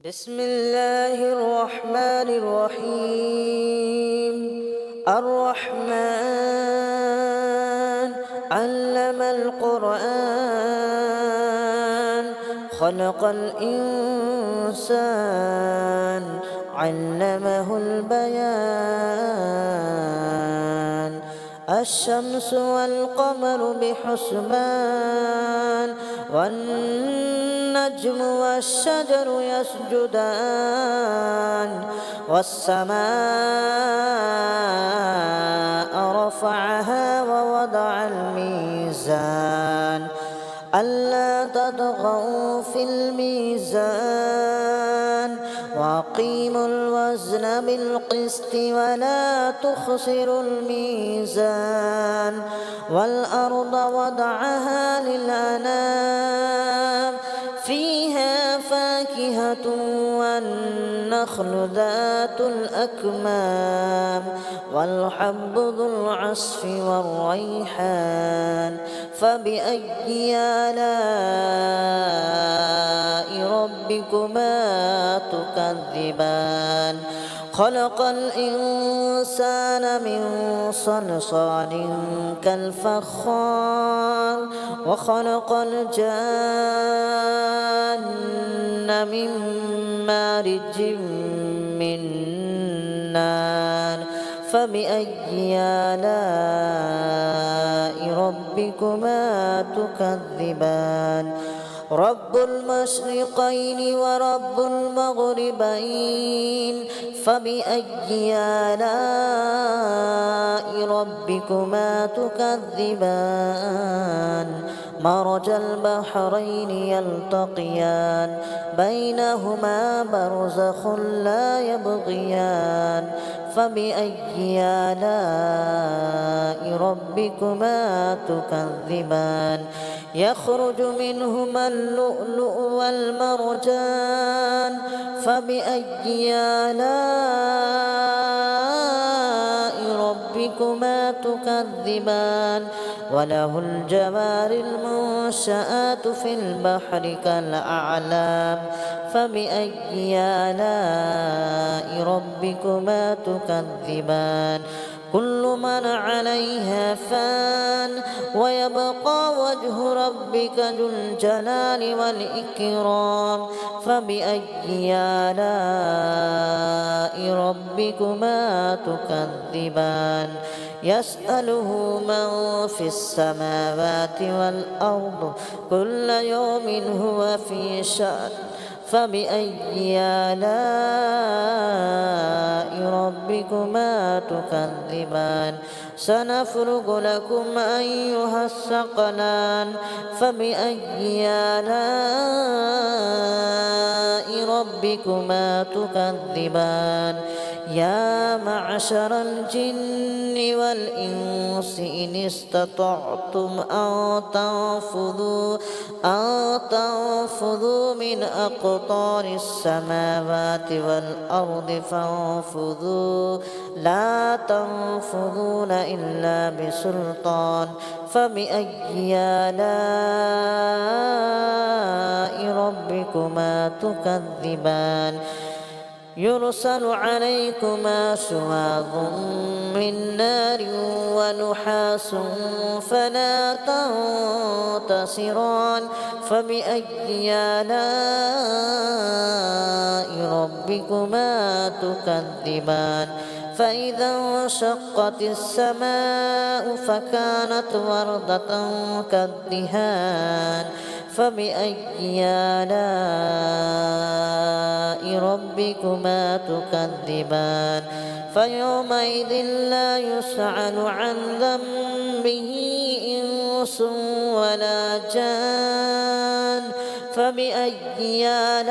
بسم الله الرحمن الرحيم. الرحمن علم القرآن خلق الإنسان علمه البيان. الشمس والقمر بحسبان والنجم والشجر يسجدان والسماء رفعها ووضع الميزان ألا تطغوا في الميزان وأقيموا الوزن بالقسط ولا تخسروا الميزان. والأرض وضعها للأنام فيها فاكهة والنخل ذات الأكمام والحب ذو العصف والريحان. فبأي آلاء ربكما تكذبان؟ خلق الإنسان من صلصال كالفخار وخلق الجان من مارج من نار. فبأي آلاء ربكما تكذبان؟ رب المشرقين ورب المغربين. فبأي آلاء ربكما تكذبان؟ مرج البحرين يلتقيان بينهما برزخ لا يبغيان. فبأي آلاء ربكما تكذبان؟ يخرج منهما اللؤلؤ والمرجان. فبأي آلاء ربكما تكذبان؟ وله الجوار المنشآت في البحر كالأعلام. فبأي آلاء ربكما تكذبان؟ كل من عليها فان ويبقى وجه ربك ذو الجلال والإكرام. فبأي آلاء ربكما تكذبان؟ يسأله من في السماوات والأرض كل يوم هو في شأن. فبأي آلاء ربكما تكذبان؟ سنفرغ لكم أيها الثقلان. فبأي آلاء ربكما تكذبان؟ يا معشر الجن والإنس إن استطعتم أن تنفذوا من أقطار السماوات والأرض فانفذوا لا تنفذون إلا بسلطان. فبأي آلاء ربكما تكذبان؟ يرسل عليكما شواظ من نار ونحاس فلا تنتصران. فبأي آلاء ربكما تكذبان؟ فإذا انشقت السماء فكانت وردة كالدهان. فبأي آلاء ربكما تكذبان؟ فيومئذ لا يسأل عن ذنبه إنس ولا جان. فبأي آلاء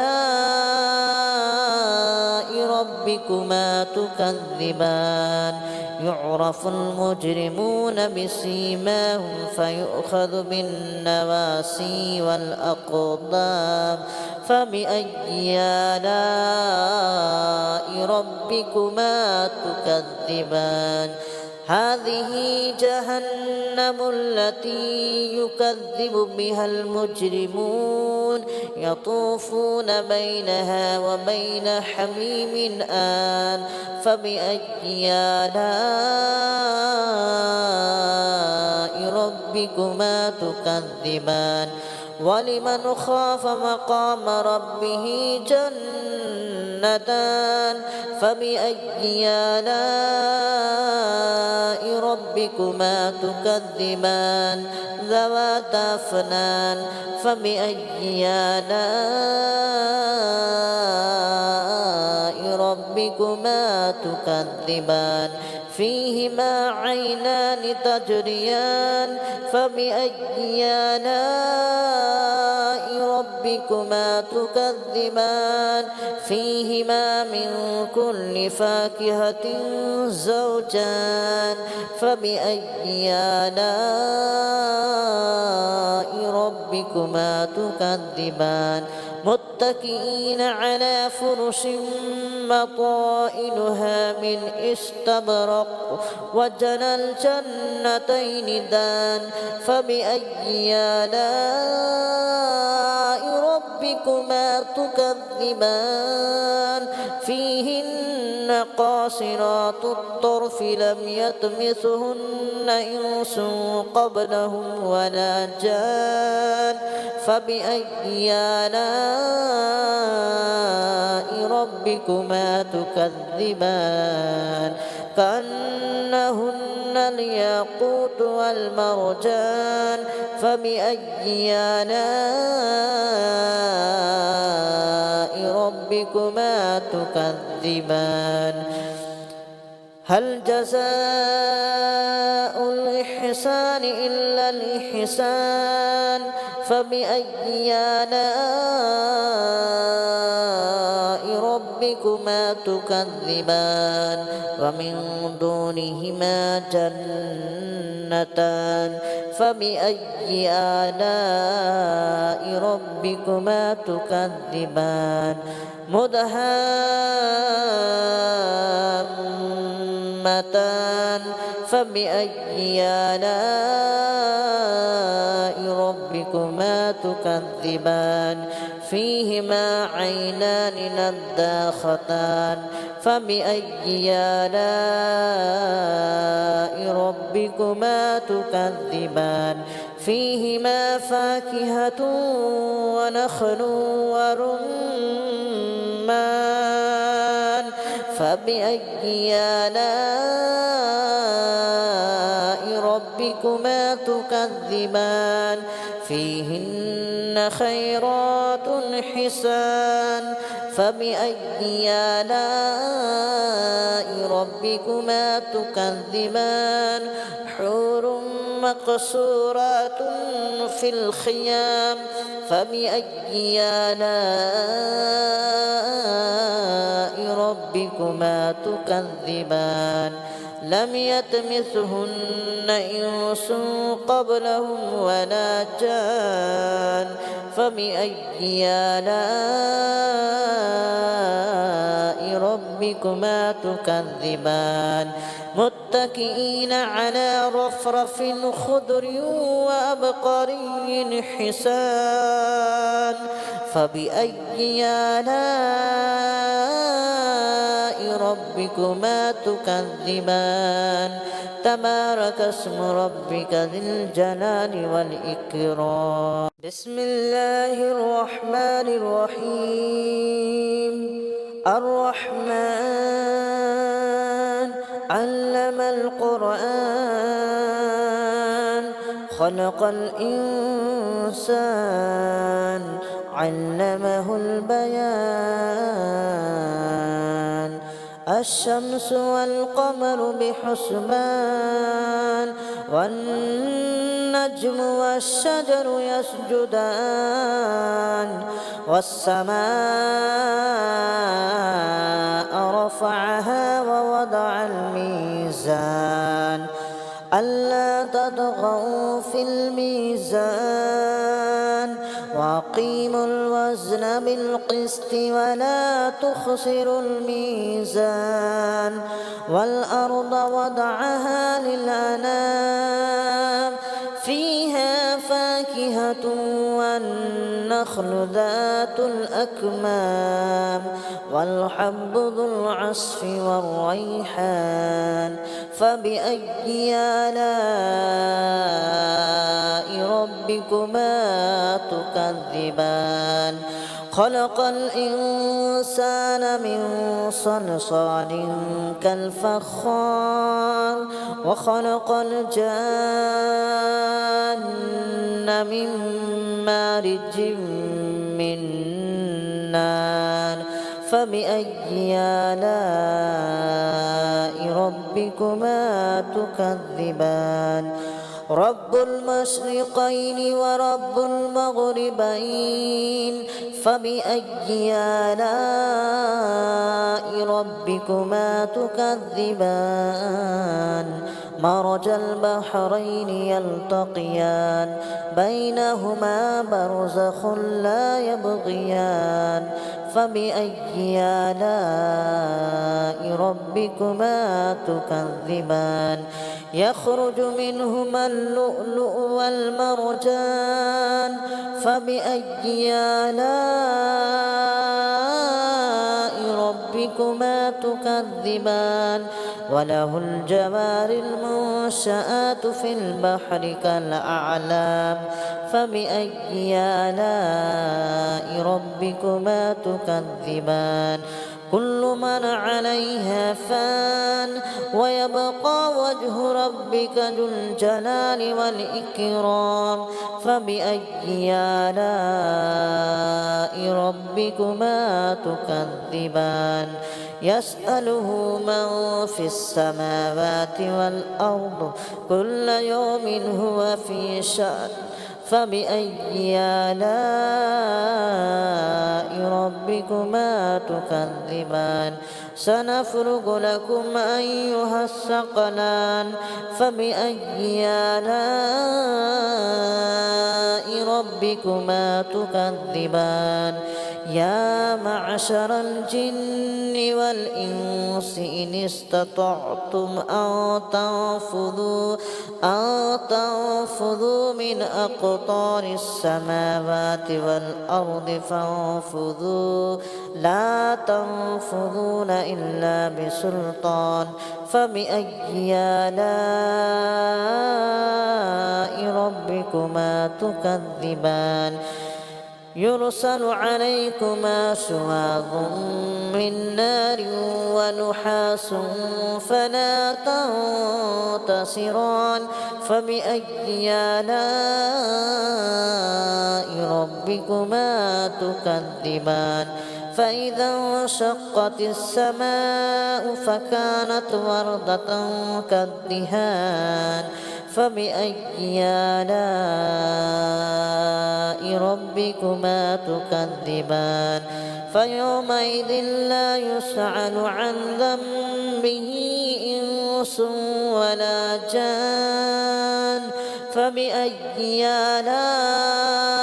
ربكما تكذبان؟ يعرف المجرمون بسيماهم فيؤخذ بالنواسي والأقدام. فبأي آلاء ربكما تكذبان؟ هذه جهنم التي يكذب بها المجرمون يطوفون بينها وبين حميم آن فبأي آلاء ربكما تكذبان ولمن خاف مقام ربه جنتان فبأي آلاء ربكما تكذبان ذواتا أفنان فبأي آلاء ربكما تكذبان فيهما عينان تجريان فبأي آلاء ربكما تكذبان فيهما من كل فاكهة زوجان فبأي آلاء ربكما تكذبان متكئين على فرش مطائنها من استبرق وجنى الجنتين دان فبأي آلاء ربكما تكذبان فيهن قاصرات الطرف لم يطمثهن إنس قبلهم ولا جان فبأي آلاء ربكما تكذبان كأنهن الياقوت والمرجان فبأي آلاء ربكما تكذبان هل جزاء الإحسان إلا الإحسان فبأي آلاء ربكما تكذبان ومن دونهما جنتان فبأي آلاء ربكما تكذبان مدهامتان فبأي آلاء ربكما تكذبان فيهما عينان نضاختان فبأي آلاء ربكما تكذبان فيهما فاكهة ونخل ورمان فبأي آلاء ربكما تكذبان فيهن خيرات حسان فبأي آلاء ربكما تكذبان حور مقصورات في الخيام فبأي آلاء ربكما تكذبان لم يطمثهن إنس قبلهم ولا جان فبأي آلاء ربكما تكذبان متكئين على رفرف خضر وأبقري حسان فبأي آلاء ربكما تكذبان تبارك اسم ربك ذي الجلال والإكرام بسم الله الرحمن الرحيم الرحمن علم القرآن خلق الإنسان علمه البيان الشمس والقمر بحسبان والنجم والشجر يسجدان والسماء رفعها ووضع الميزان ألا تطغوا في الميزان وأقيموا الوزن بالقسط ولا تخسروا الميزان والأرض وضعها للأنام فيها فاكهة والنخل ذات الأكمام والحب ذو العصف والريحان فبأي آلاء ربكما تكذبان خلق الإنسان من صلصال كالفخار وخلق الجان من مارج من نار فبأي آلاء ربكما تكذبان رب المشرقين ورب المغربين فبأي آلاء ربكما تكذبان مرج البحرين يلتقيان بينهما برزخ لا يبغيان فبأي آلاء ربكما تكذبان يخرج منهما اللؤلؤ والمرجان فبأي آلاء ربكما تكذبان وله الجوار المنشآت في البحر كالأعلام فبأي آلاء ربكما تكذبان كل من عليها فان ويبقى وجه ربك ذو الجلال والإكرام فبأي آلاء ربكما تكذبان يسأله من في السماوات والأرض كل يوم هو في شأن فبأي آلاء ربكما تكذبان سنفرغ لكم أيها الثقلان فبأي آلاء ربكما تكذبان يا معشر الجن والإنس إن استطعتم أن تنفذوا من أقطار السماوات والأرض فانفذوا لا تنفذون إلا بسلطان فبأي آلاء ربكما تكذبان يرسل عليكما شواظ من نار ونحاس فلا تنتصران فبأي آلاء ربكما تكذبان فإذا انشقت السماء فكانت وردة كالدهان فبأي آلاء ربكما تكذبان فيومئذ لا يسأل عن ذنبه إنس ولا جان فبأي آلاء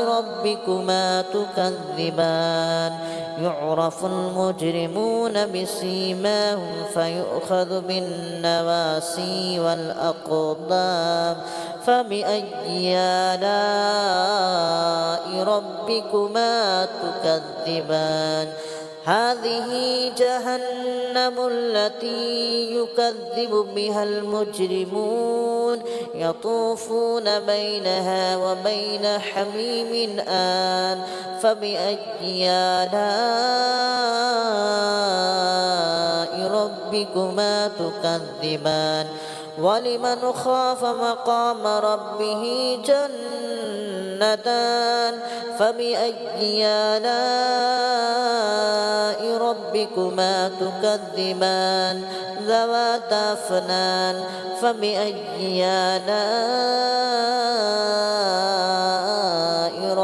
ربكما تكذبان يعرف المجرمون بسيماهم فيؤخذ بالنواسي والأقدام فبأي آلاء ربكما تكذبان هذه جهنم التي يكذب بها المجرمون يطوفون بينها وبين حميم آن فبأي آلاء ربكما تكذبان ولمن خاف مقام ربه جنتان فبأي آلاء ربكما تكذبان ذواتا أفنان فبأي آلاء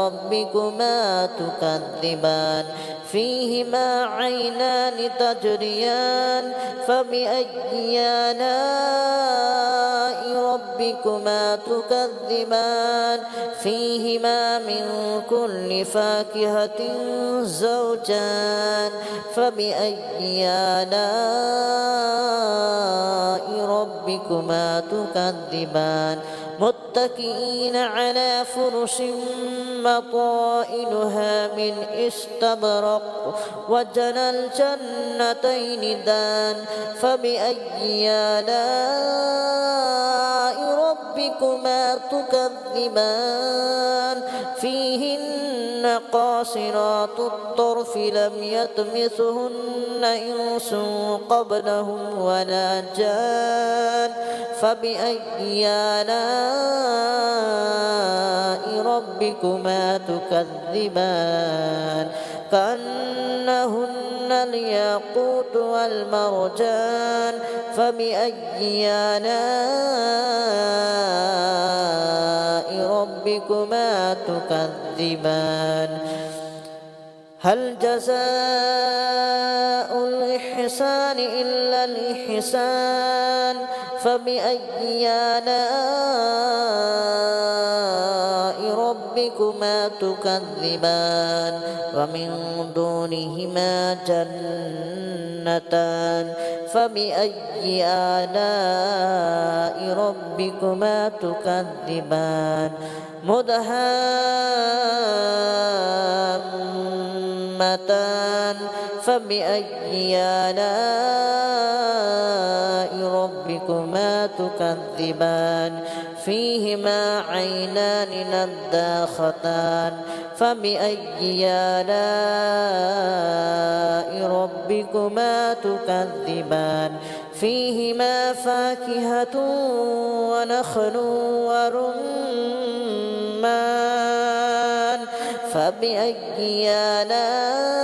ربكما تكذبان فيهما عينان تجريان فبأي آلاء ربكما تكذبان فيهما من كل فاكهة زوجان فبأي آلاء ربكما تكذبان متكئين على فرش مطائنها من استبرق وجنى الجنتين دان فبأي آلاء ربكما تكذبان فيهن قاصرات الطرف لم يطمثهن إنس قبلهم ولا جان فبأي آلاء ربكما تكذبان كأنهن الياقوت والمرجان فبأي آلاء ربكما تكذبان هل جزاء الإحسان إلا الإحسان فبأي آلاء ربكما تكذبان ومن دونهما جنتان فبأي آلاء ربكما تكذبان مدهامتان فبأي آلاء ربكما تكذبان فيهما عينان نضاختان فبأي آلاء ربكما تكذبان فيهما فاكهة ونخل ورمان فبأي آلاء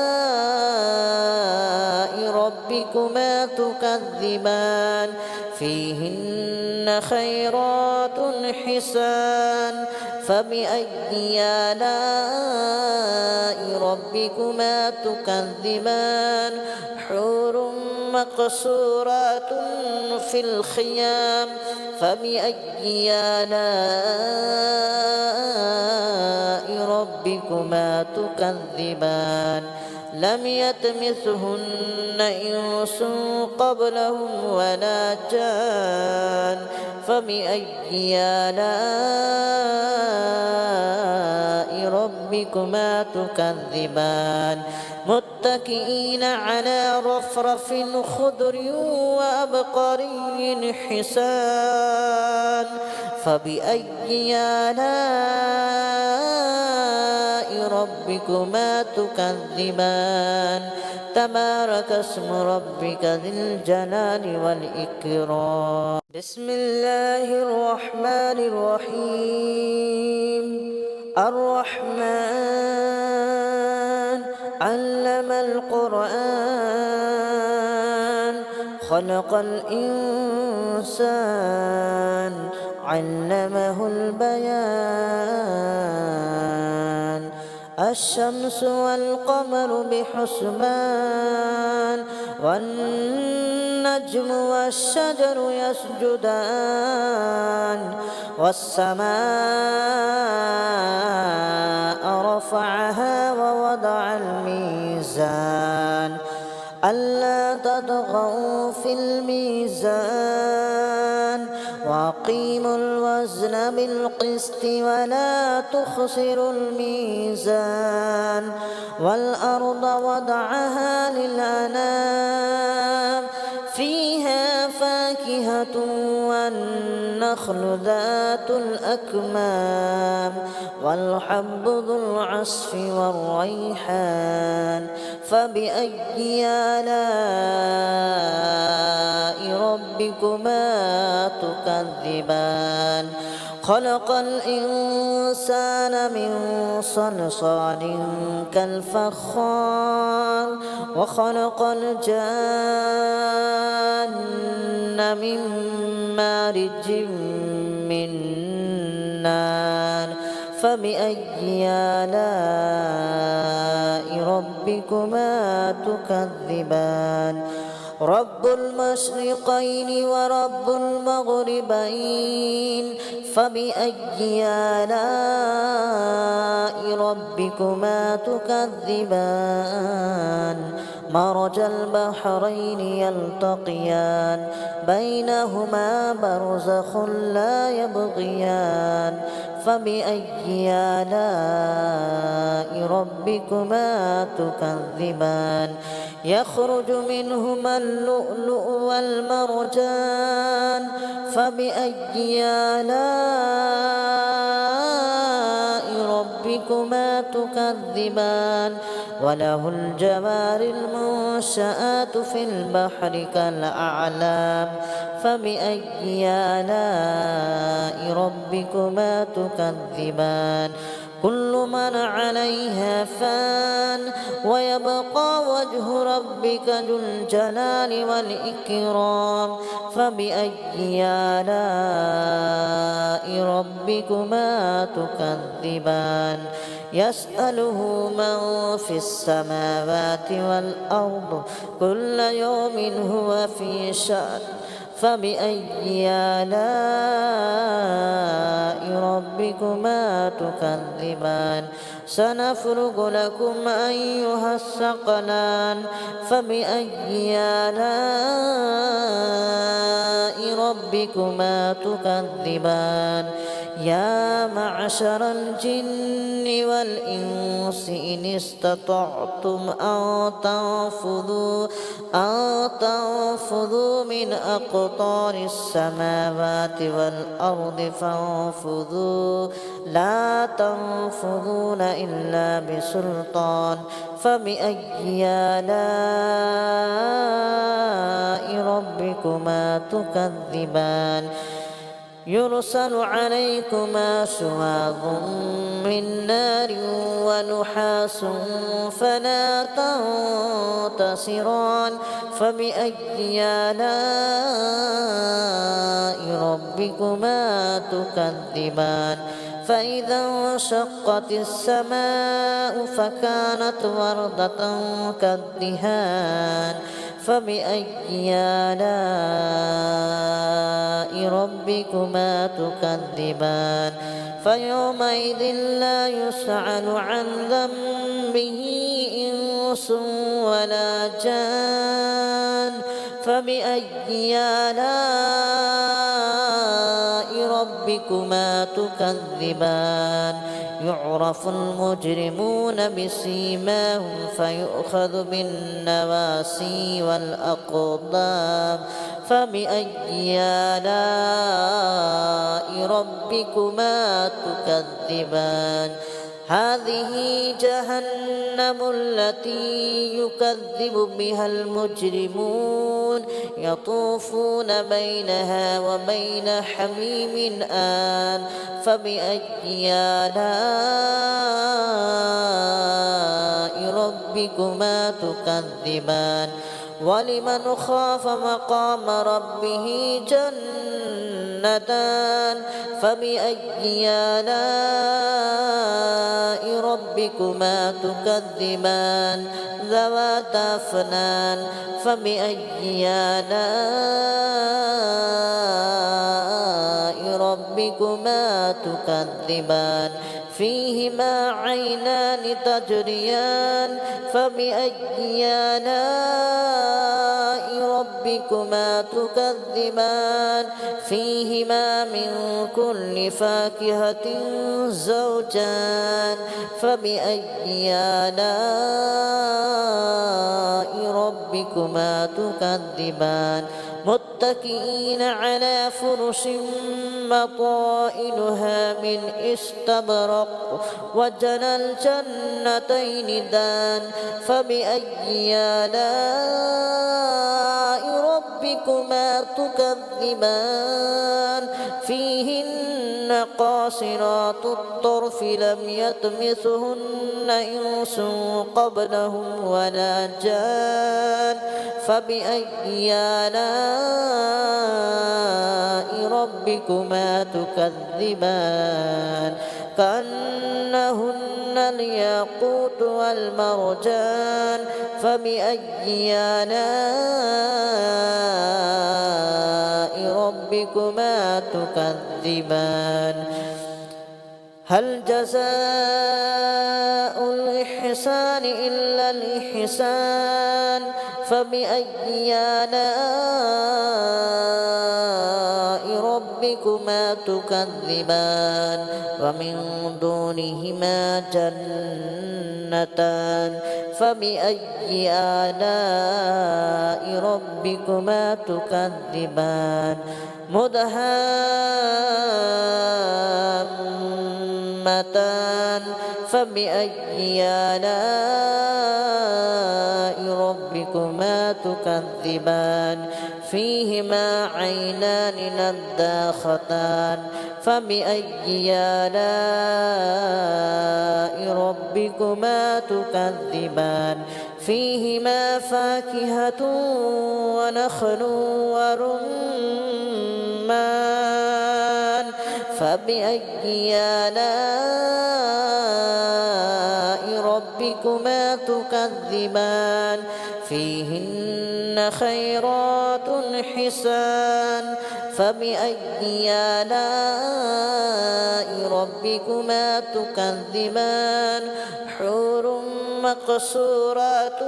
ربكما تكذبان فيهن خيرات حسان فبأي آلاء ربكما تكذبان حور مقصورات في الخيام فبأي آلاء ربكما تكذبان لم يطمثهن إنس قبلهم ولا جان فبأي آلاء ربكما تكذبان متكئين على رفرف خضر وأبقري حسان فبأي آلاء ربكما تكذبان تبارك اسم ربك ذي الجلال والإكرام بسم الله الرحمن الرحيم الرحمن علم القرآن خلق الإنسان علمه البيان الشمس والقمر بحسبان والنجم والشجر يسجدان والسماء رفعها ووضع الميزان ألا تطغوا في الميزان وأقيموا الوزن بالقسط ولا تخسروا الميزان والأرض وضعها للأنام فيها فاكهة والنخل ذات الأكمام والحب ذو العصف والريحان فبأي آلاء ربكما تكذبان خلق الإنسان من صلصال كالفخار وخلق الجان من مارج من نار فبأي آلاء ربكما تكذبان رب المشرقين ورب المغربين فبأي آلاء ربكما تكذبان مرج البحرين يلتقيان بينهما برزخ لا يبغيان فبأي آلاء ربكما تكذبان يخرج منهما اللؤلؤ والمرجان فبأي آلاء ربكما تكذبان وله الجوار المنشآت في البحر كالأعلام فبأي آلاء ربكما تكذبان كل من عليها فان ويبقى وجه ربك ذو الجلال والإكرام فبأي آلاء ربكما تكذبان يسأله من في السماوات والأرض كل يوم هو في شأن فبأي آلاء ربكما تكذبان سنفرغ لكم أيها الثقلان فبأي آلاء ربكما تكذبان يا معشر الجن والإنس إن استطعتم أن تنفذوا من أقطار السماوات والأرض فانفذوا لا تنفذون إلا بسلطان فبأي آلاء ربكما تكذبان يرسل عليكما شواظ من نار ونحاس فلا تنتصران فبأي آلاء ربكما تكذبان فإذا انشقت السماء فكانت وردة كالدهان فبأي آلاء ربكما تكذبان فيومئذ لا يسأل عن ذنبه إنس ولا جان فبأي آلاء ربكما تكذبان يعرف المجرمون بسيماهم فيؤخذ بالنواسي والأقدام فبأي آلاء ربكما تكذبان هذه جهنم التي يكذب بها المجرمون يطوفون بينها وبين حميم آن فبأي آلاء ربكما تكذبان ولمن خاف مقام ربه جنتان فبأي آلاء ربكما تكذبان ذواتا أفنان فبأي آلاء ربكما تكذبان فيهما عينان تجريان فبأي آلاء ربكما تكذبان فيهما من كل فاكهة زوجان فبأي آلاء ربكما تكذبان متكئين على فرش بطائنها من استبرق وجنى الجنتين دان فبأي آلاء ربكما تكذبان فيهن قاصرات الطرف لم يطمثهن إنس قبلهم ولا جان فبأي آلاء ربكما تكذبان كأنهن الياقوت والمرجان فبأي آلاء ربكما تكذبان هل جزاء الإحسان إلا الإحسان فبأي آلاء ربكما تكذبان ومن دونهما جنتان فبأي آلاء ربكما تكذبان مدهامتان فبأي آلاء ربكما تكذبان فيهما عينان نضاختان فبأي آلاء ربكما تكذبان فيهما فاكهة ونخل ورمان فبأي آلاء ربكما تكذبان فيهن خيرات حسان فبأي آلاء ربكما تكذبان حور مقصورات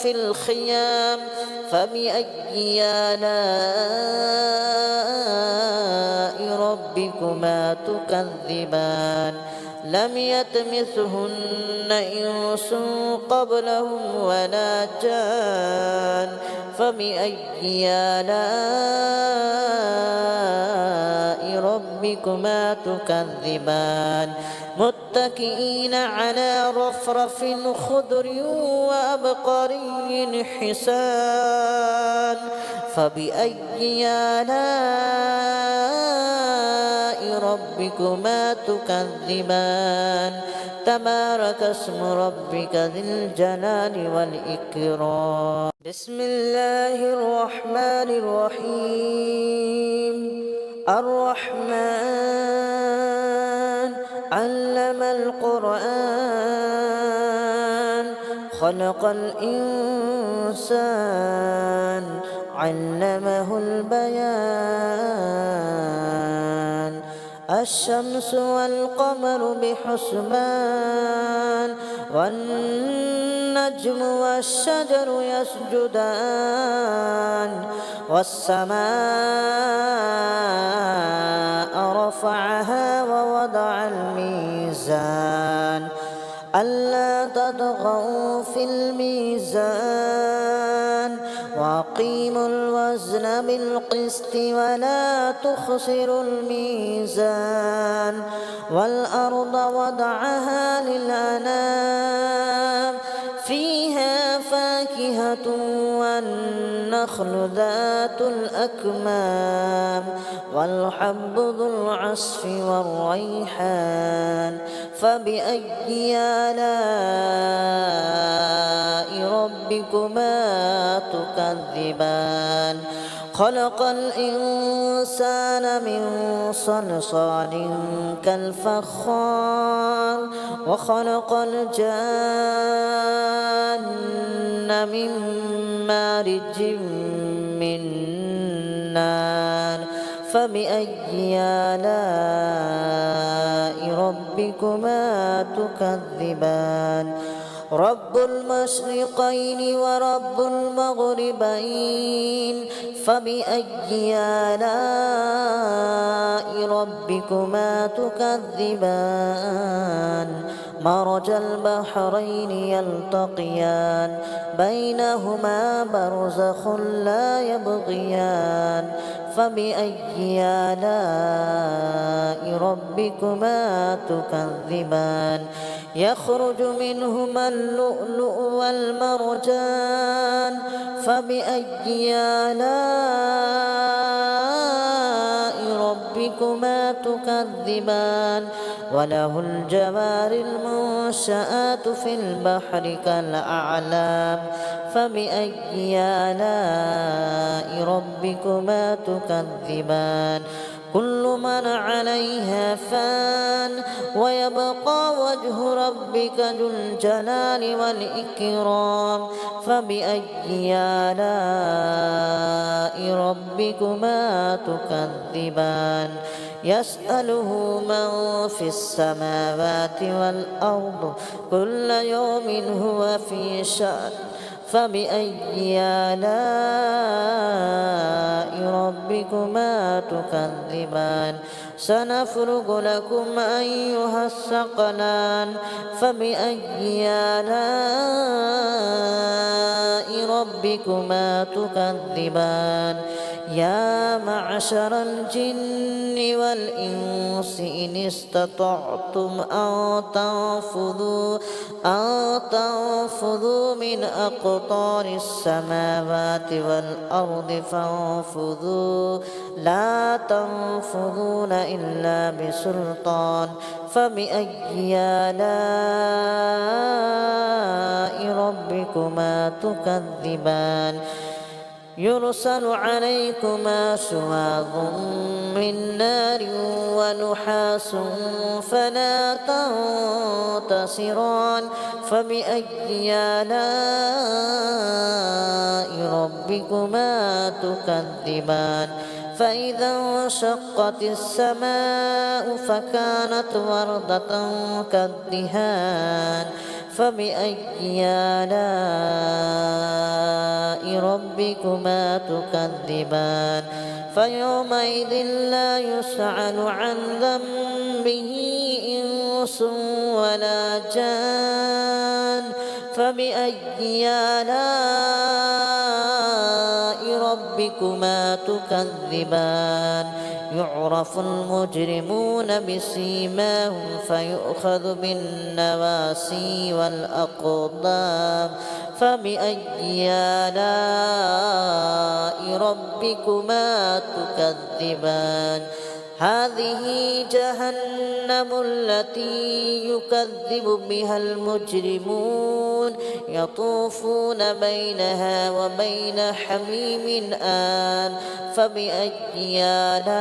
في الخيام فبأي آلاء ربكما تكذبان لم يطمثهن إنس قبلهم ولا جان فبأي آلاء ربكما تكذبان متكئين على رفرف خضر وأبقري حسان فبأي آلاء ربكما تكذبان تبارك اسم ربك ذي الجلال والإكرام بسم الله الرحمن الرحيم الرحمن علم القرآن خلق الإنسان علمه البيان الشمس والقمر بحسبان والنجم والشجر يسجدان والسماء رفعها ووضع الميزان ألا تطغوا في الميزان وأقيموا الوزن بالقسط ولا تخسروا الميزان والأرض وضعها للأنام فيها فاكهة والنخل ذات الأكمام والحب ذو العصف والريحان فبأي آلاء ربكما تكذبان خلق الإنسان من صلصال كالفخار وخلق الجان من مارج من نار فبأي آلاء ربكما تكذبان رب المشرقين ورب المغربين فبأي آلاء ربكما تكذبان مرج البحرين يلتقيان بينهما برزخ لا يبغيان فبأي آلاء ربكما تكذبان يخرج منهما اللؤلؤ والمرجان فبأي آلاء ربكما تكذبان وله الجوار المنشآت في البحر كالأعلام فبأي آلاء ربكما تكذبان كل من عليها فان ويبقى وجه ربك ذو الجلال والإكرام فبأي آلاء ربكما تكذبان يسأله من في السماوات والأرض كل يوم هو في شأن فبأي آلاء ربكما تكذبان سنفرغ لكم أيها الثقلان فبأي آلاء ربكما تكذبان يا معشر الجن والإنس إن استطعتم أن تنفذوا من أقطار السماوات والأرض فانفذوا لا تنفذون إلا بسلطان فبأي آلاء ربكما تكذبان يرسل عليكما شواظ من نار ونحاس فلا تنتصران فبأي آلاء ربكما تكذبان فإذا انشقت السماء فكانت وردة كالدهان فبأي آلاء ربكما تكذبان فيومئذ لا يسأل عن ذنبه إنس ولا جان فبأي آلاء ربكما تكذبان يعرف المجرمون بسيماهم فيؤخذ بالنواسي والأقدام فبأي آلاء ربكما تكذبان هذه جهنم التي يكذب بها المجرمون يطوفون بينها وبين حميم آن فبأي آلاء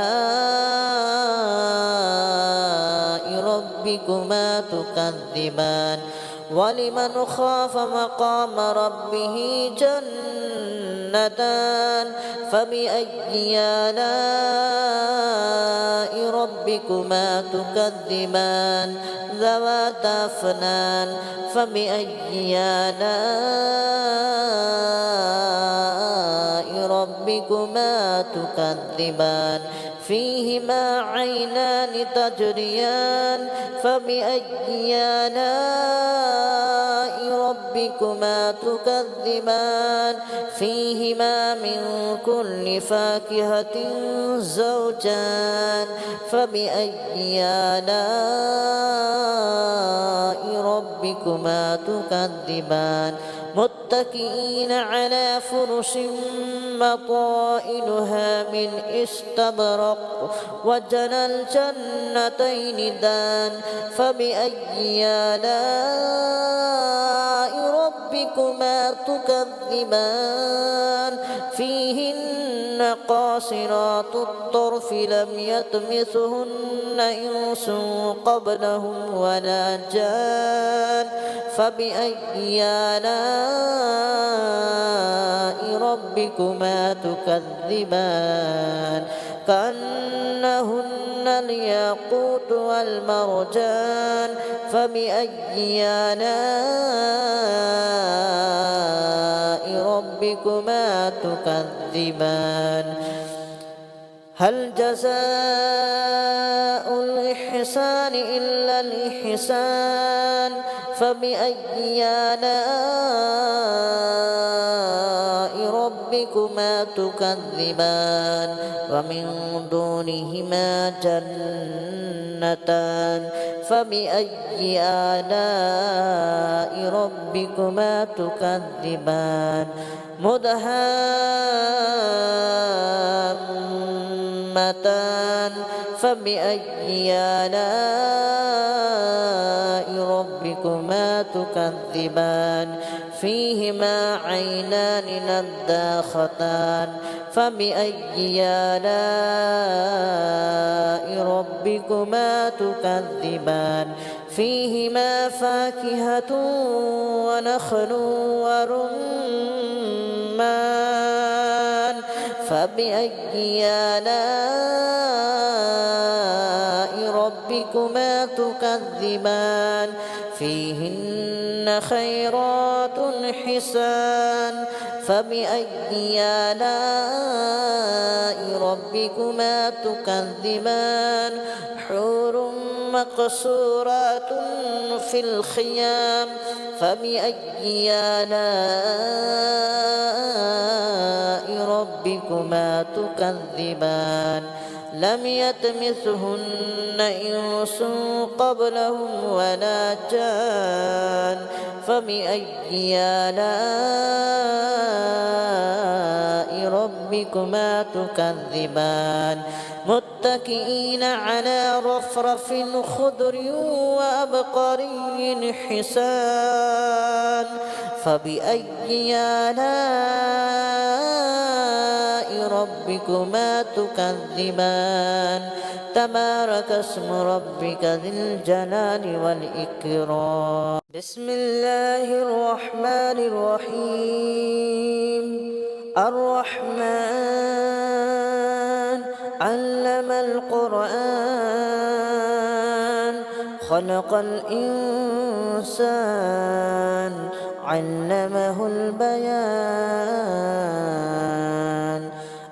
ربكما تكذبان ولمن خاف مقام ربه جنتان فبأي آلاء ربكما تكذبان ذواتا أفنان فبأي آلاء ربكما تكذبان فيهما عينان تجريان فبأي آلاء ربكما تكذبان فيهما من كل فاكهة زوجان فبأي آلاء ربكما تكذبان متكئين على فرش بطائنها من استبرق وجنى الجنتين دان فبأي آلاء ربكما تكذبان فيهن قاصرات الطرف لم يطمثهن إنس قبلهم ولا جان فبأي آلاء ربكما تكذبان كأنهن الياقوت والمرجان فبأي آلاء ربكما تكذبان هل جزاء الإحسان إلا الإحسان فبأي آلاء ربكما تكذبان ومن دونهما جنتان فبأي آلاء ربكما تكذبان مدهامتان فبأي آلاء ربكما تكذبان فيهما عينان نضاختان فبأي آلاء ربكما تكذبان فيهما فاكهة ونخل ورمان فبأي آلاء ربكما تكذبان فيهن خيرات حسان فبأي آلاء ربكما تكذبان حور مقصورات في الخيام فبأي آلاء ربكما تكذبان لم يطمثهن إنس قبلهم ولا جان فبأي آلاء ربكما تكذبان متكئين على رفرف خضر وأبقري حسان فبأي آلاء ربكما تكذبان تبارك اسم ربك ذي الجلال والإكرام بسم الله الرحمن الرحيم الرحمن علم القرآن خلق الإنسان علمه البيان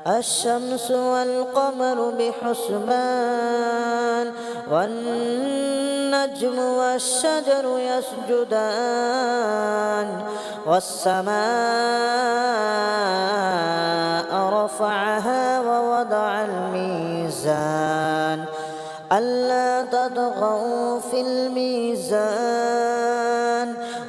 الشمس والقمر بحسبان والنجم والشجر يسجدان والسماء رفعها ووضع الميزان ألا تطغوا في الميزان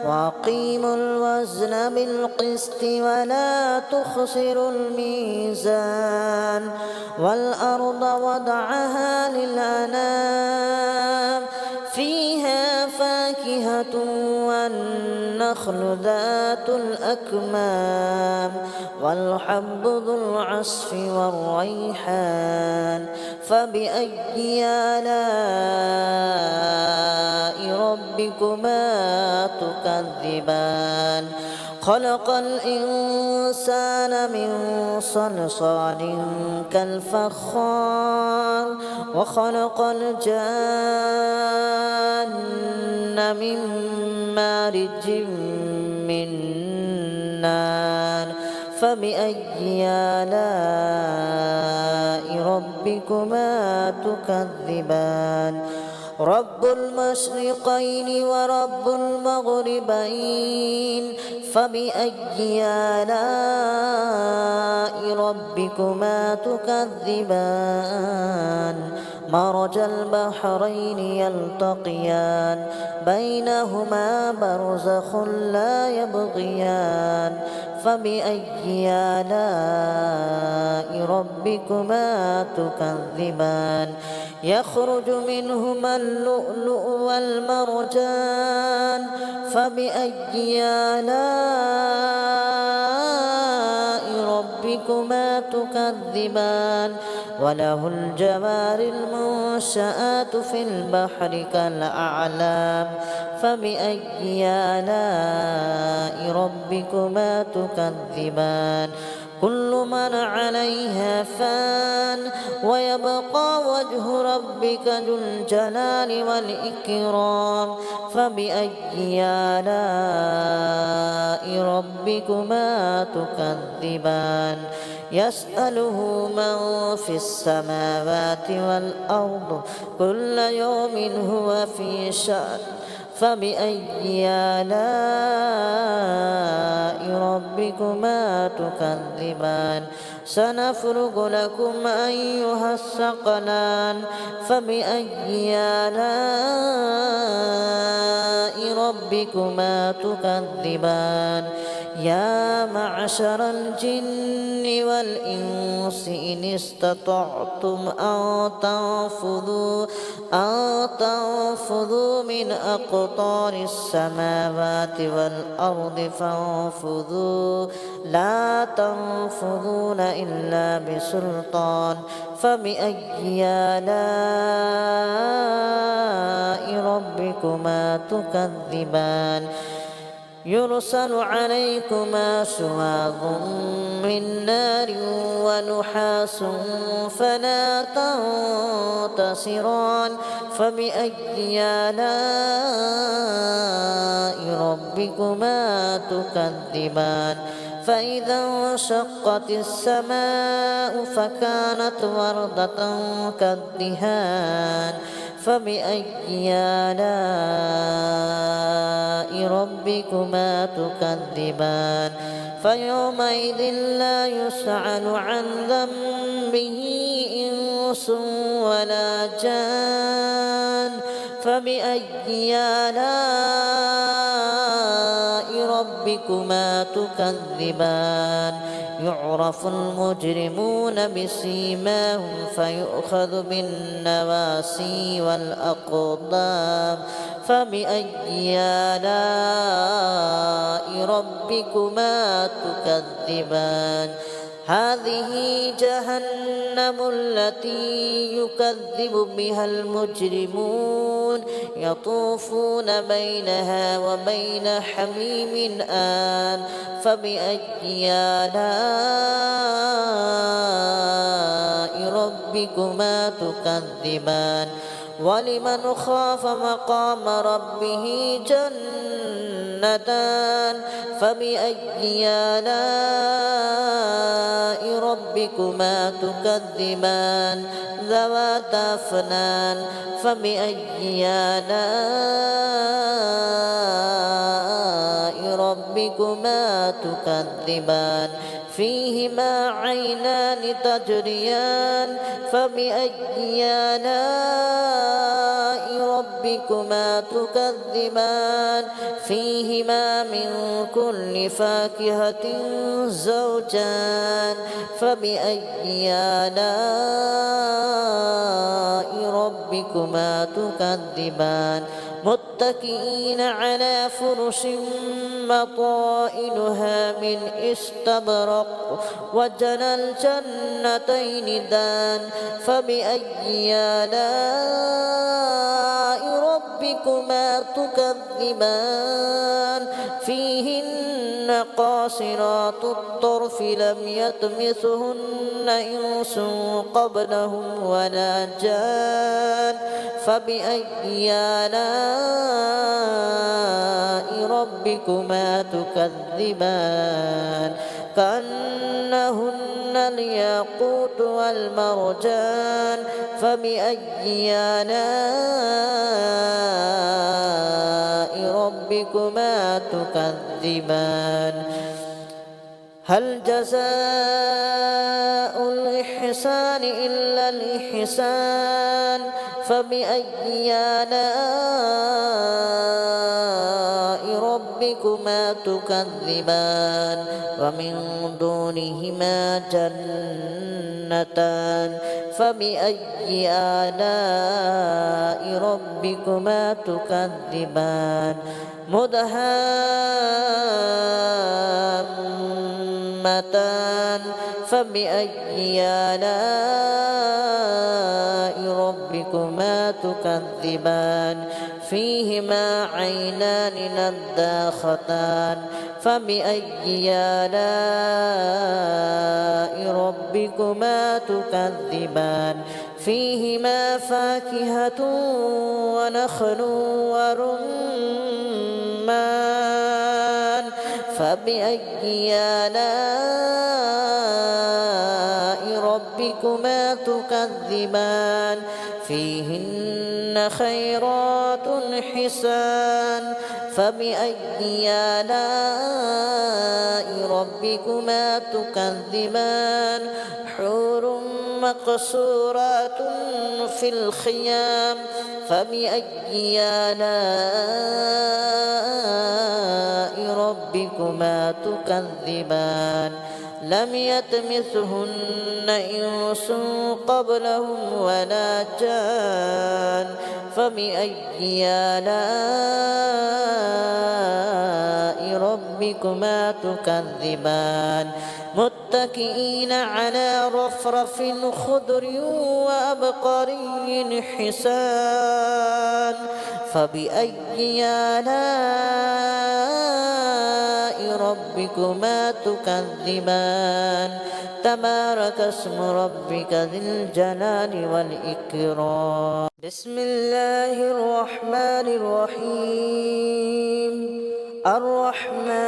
وأقيموا الوزن بالقسط ولا تخسروا الميزان والأرض وضعها للأنام فيها فاكهة والنخل ذات الأكمام والحب ذو العصف والريحان فبأي آلاء ربكما تكذبان خلق الإنسان من صلصال كالفخار وخلق الجان من مارج من نار فبأي آلاء ربكما تكذبان رب المشرقين ورب المغربين فبأي آلاء ربكما تكذبان مرج البحرين يلتقيان بينهما برزخ لا يبغيان فبأي آلاء ربكما تكذبان يخرج منهما اللؤلؤ والمرجان فبأي آلاء ربكما تكذبان وله الجوار المنشآت في البحر كالأعلام فبأي آلاء ربكما تكذبان كل من عليها فان ويبقى وجه ربك ذو الجلال والإكرام فبأي آلاء ربكما تكذبان يسأله من في السماوات والأرض كل يوم هو في شأن فبأي آلاء ربكما تكذبان سنفرغ لكم أيها الثقلان فبأي آلاء ربكما تكذبان يا معشر الجن والإنس إن استطعتم أن تنفذوا من أقطار السماوات والأرض فانفذوا لا تنفذون إلا بسلطان فبأي آلاء ربكما تكذبان يرسل عليكما شواظ من نار ونحاس فلا تنتصران فبأي آلاء ربكما تكذبان فإذا انشقت السماء فكانت وردة كالدهان فبأي آلاء ربكما تكذبان فيومئذ لا يسأل عن ذنبه إنس ولا جان فبأي آلاء ربكما تكذبان يعرف المجرمون بسيماهم فيؤخذ بالنواسي والأقدام فبأي آلاء ربكما تكذبان هذه جهنم التي يكذب بها المجرمون يطوفون بينها وبين حميم آن فبأي آلاء ربكما تكذبان ولمن خاف مقام ربه جنتان فبأي آلاء ربكما تكذبان ذواتا أفنان فبأي آلاء ربكما تكذبان فيهما عينان تجريان فبأي آلاء ربكما تكذبان فيهما من كل فاكهة زوجان فبأي آلاء ربكما تكذبان متكئين على فرش بطائنها من استبرق وجنى الجنتين دان فبأي آلاء ربكما تكذبان فيهن قاصرات الطرف لم يطمثهن إنس قبلهم ولا جان فبأي آلاء ربكما تكذبان كأنهن الياقوت والمرجان فبأي آلاء ربكما تكذبان هل جزاء الإحسان إلا الإحسان فبأي آلاء ربكما تكذبان ومن دونهما جنتان فبأي آلاء ربكما تكذبان مدهامتان فبأي آلاء ربكما تكذبان فيهما عينان نضاختان فبأي آلاء ربكما تكذبان فيهما فاكهة ونخل ورمان فبأي آلاء ربكما تكذبان فيهن خيرات حسان فبأي آلاء ربكما تكذبان حور مقصورات في الخيام فبأي آلاء ربكما تكذبان لم يطمثهن إنس قبلهم ولا جان فبأي آلاء ربكما تكذبان متكئين على رفرف خضر وأبقري حسان فبأي آلاء ربكما تكذبان تبارك اسم ربك ذي الجلال والإكرام بسم الله الرحمن الرحيم الرحمن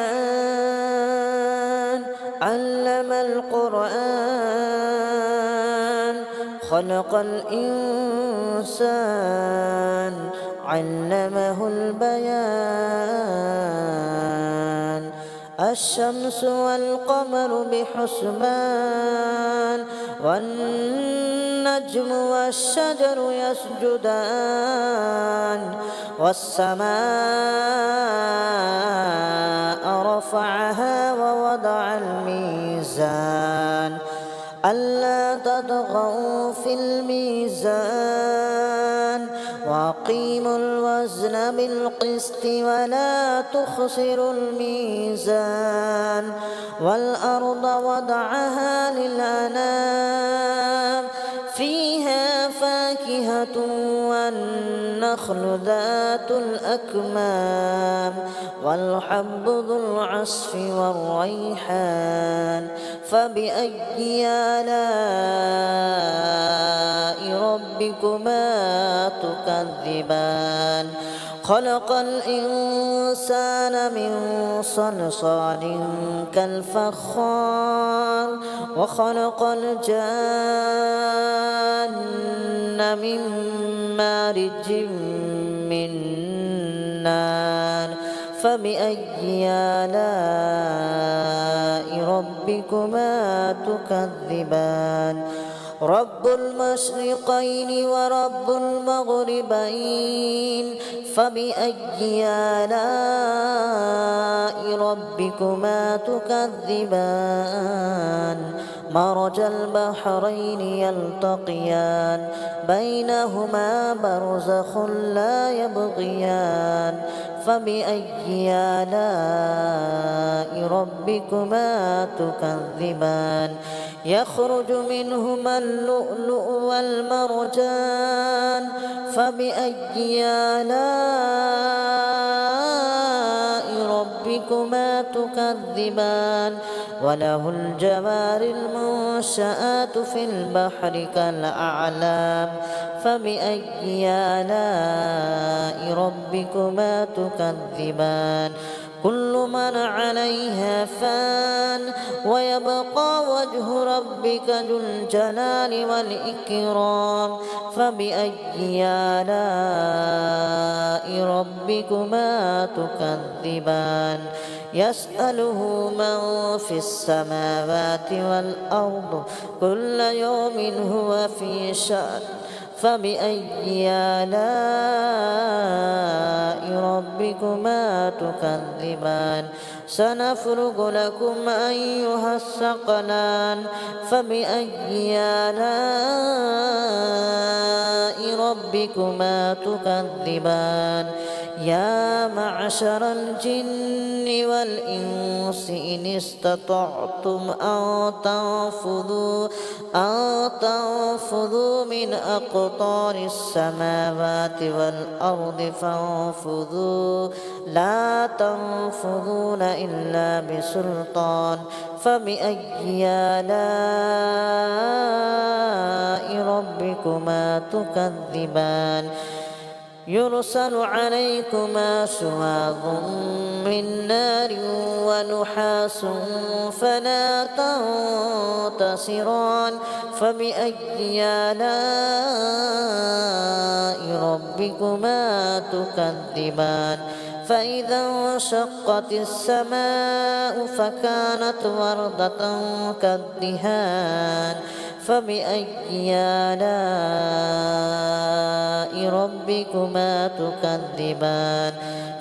علم القرآن خلق الإنسان علمه البيان الشمس والقمر بحسبان والنجم والشجر يسجدان والسماء رفعها ووضع الميزان ألا تطغوا في الميزان وأقيموا الوزن بالقسط ولا تخسروا الميزان والأرض وضعها للأنام فيها فاكهة والنخل ذات الأكمام والحب ذو العصف والريحان فبأي آلاء ربكما تكذبان خلق الإنسان من صلصال كالفخار وخلق الجان من مارج من نار فبأي آلاء ربكما تكذبان رب المشرقين ورب المغربين فبأي آلاء ربكما تكذبان مرج البحرين يلتقيان بينهما برزخ لا يبغيان فبأي آلاء ربكما تكذبان يخرج منهما اللؤلؤ والمرجان فبأي آلاء ربكما تكذبان وله الجوار المنشآت في البحر كالأعلام فبأي آلاء ربكما تكذبان كل من عليها فان ويبقى وجه ربك ذو الجلال والإكرام فبأي آلاء ربكما تكذبان يسأله من في السماوات والأرض كل يوم هو في شأن فبأي آلاء ربكما تكذبان سنفرغ لكم أيها الثقلان فبأي آلاء ربكما تكذبان يا معشر الجن والإنس إن استطعتم أن تنفذوا من أقطار السماوات والأرض فانفذوا لا تنفذون إلا بسلطان فبأي آلاء ربكما تكذبان يرسل عليكما شواظ من نار ونحاس فلا تنتصران فبأي آلاء ربكما تكذبان فإذا انشقت السماء فكانت وردة كالدهان فبأي آلاء ربكما تكذبان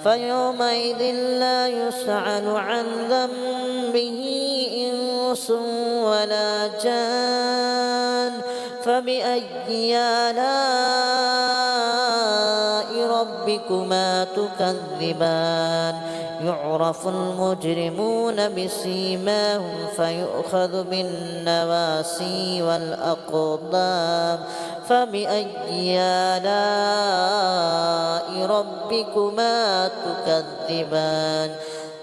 فيومئذ لا يسأل عن ذنبه إنس ولا جان فبأي آلاء ربكما تكذبان يعرف المجرمون بسيماهم فيؤخذ بالنواسي والأقدام فبأي آلاء ربكما تكذبان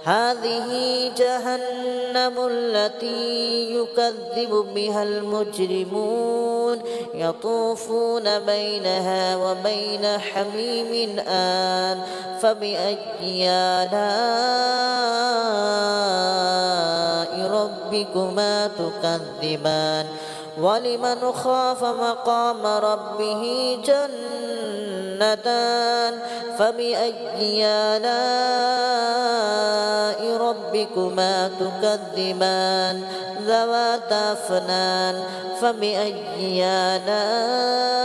هذه جهنم التي يكذب بها المجرمون يطوفون بينها وبين حميم آن فبأي آلاء ربكما تكذبان ولمن خاف مقام ربه جنتان فبأي آلاء ربكما تكذبان ذواتا أفنان فبأي آلاء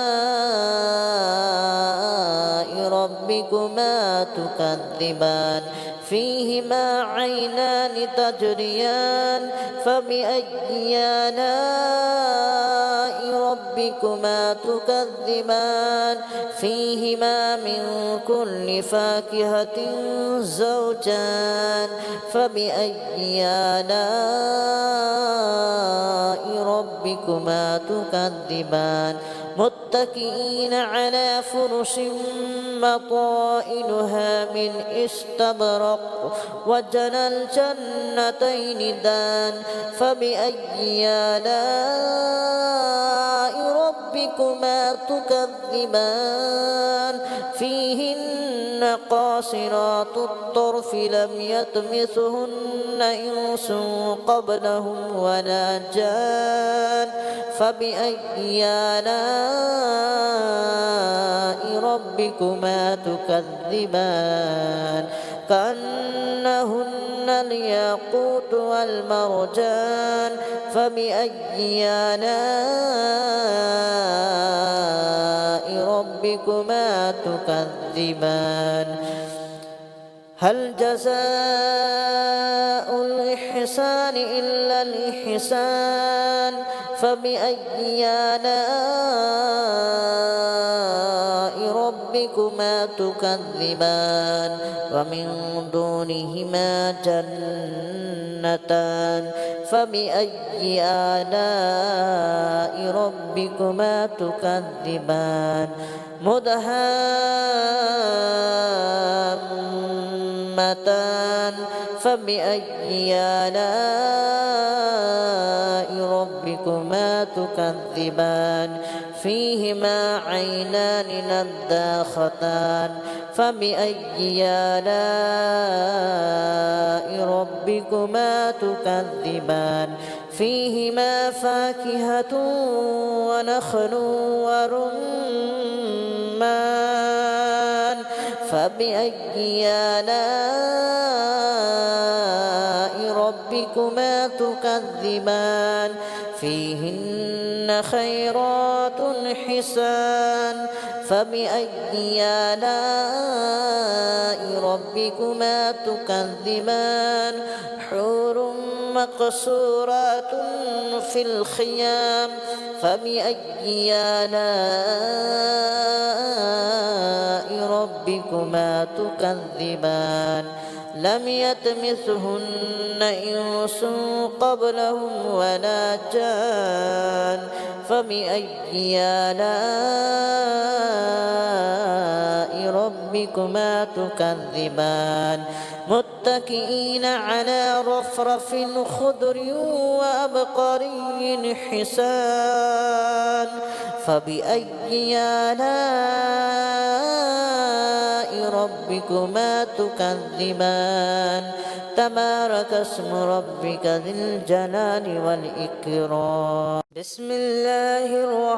ربكما تكذبان فيهما عينان تجريان فبأي آلاء ربكما تكذبان فيهما من كل فاكهة زوجان فبأي آلاء ربكما تكذبان متكئين على فرش بطائنها من استبرق وجنى الجنتين دان فبأي آلاء ربكما تكذبان فيهن قاصرات الطرف لم يطمثهن إنس قبلهم ولا جان فبأي آلاء ربكما تكذبان كأنهن الياقوت والمرجان فبأي آلاء ربكما تكذبان هل جزاء الإحسان إلا الإحسان فبأي آلاء ربكما تكذبان ومن دونهما جنتان فبأي آلاء ربكما تكذبان مدهامتان فبأي آلاء ربكما تكذبان فيهما عينان نضاختان فبأي آلاء ربكما تكذبان فيهما فاكهة ونخل ورمان فبأي آلاء ربكما تكذبان فيهن خيرات حسان فبأي آلاء ربكما تكذبان حور مقصورات في الخيام فبأي آلاء ربكما تكذبان لم يطمثهن إنس قبلهم ولا جان فبأي آلاء ربكما تكذبان متكئين على رفرف خضر وأبقري حسان فبأي آلاء ربكما تكذبان تبارك اسم ربك ذي الجلال والإكرام بسم الله الرحمن